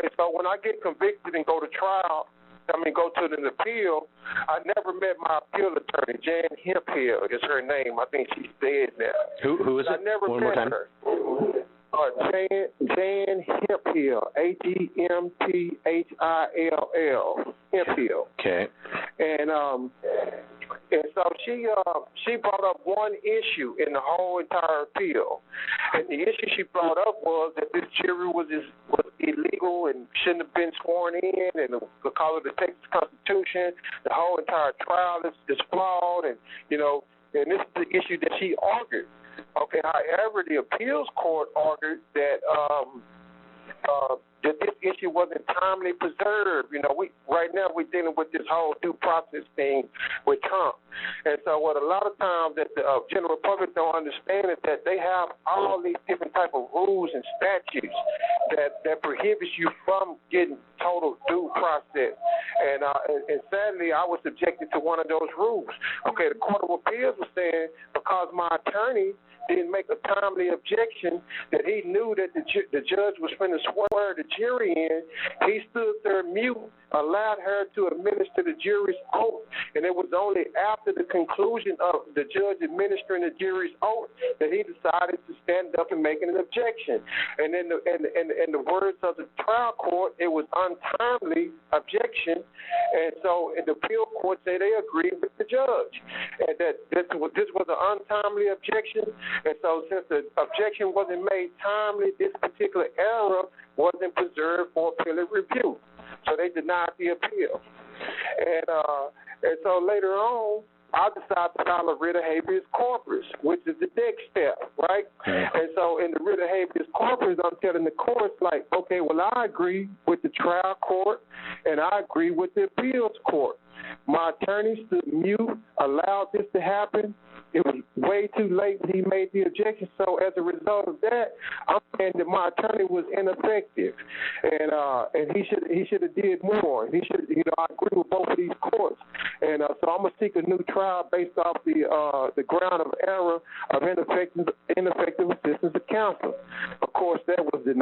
Okay, so when I get convicted and go to trial, go to an appeal, I never met my appeal attorney. Jan Hemphill is her name. I think she's dead now. Who is it? I never One met more time. her. Jan Hemphill, Hemphill, Hemphill. Okay. And so she brought up one issue in the whole entire appeal, and the issue she brought up was that this jury was illegal and shouldn't have been sworn in, and because of the Texas Constitution, the whole entire trial is flawed, and and this is the issue that she argued. Okay, however, the appeals court argued that that this issue wasn't timely preserved. Right now we're dealing with this whole due process thing with Trump. And so what a lot of times that the general public don't understand is that they have all these different type of rules and statutes that prohibits you from getting total due process. And sadly, I was subjected to one of those rules. Okay, the Court of Appeals was saying because my attorney didn't make a timely objection that he knew that the judge was going to swear the jury in, he stood there mute, allowed her to administer the jury's oath, and it was only after the conclusion of the judge administering the jury's oath that he decided to stand up and make an objection. And in the words of the trial court, it was untimely objection, and so the appeal court say they agreed with the judge, and that this was an untimely objection. And so since the objection wasn't made timely, this particular error wasn't preserved for appellate review. So they denied the appeal. And so later on, I decided to file a writ of habeas corpus, which is the next step, right? And so in the writ of habeas corpus, I'm telling the courts, like, okay, well, I agree with the trial court, and I agree with the appeals court. My attorney stood mute, allowed this to happen. It was way too late when he made the objection. So as a result of that, I'm saying that my attorney was ineffective, and he should have did more. He should, I agree with both of these courts, and so I'm gonna seek a new trial based off the ground of error of ineffective assistance of counsel. Of course, that was denied.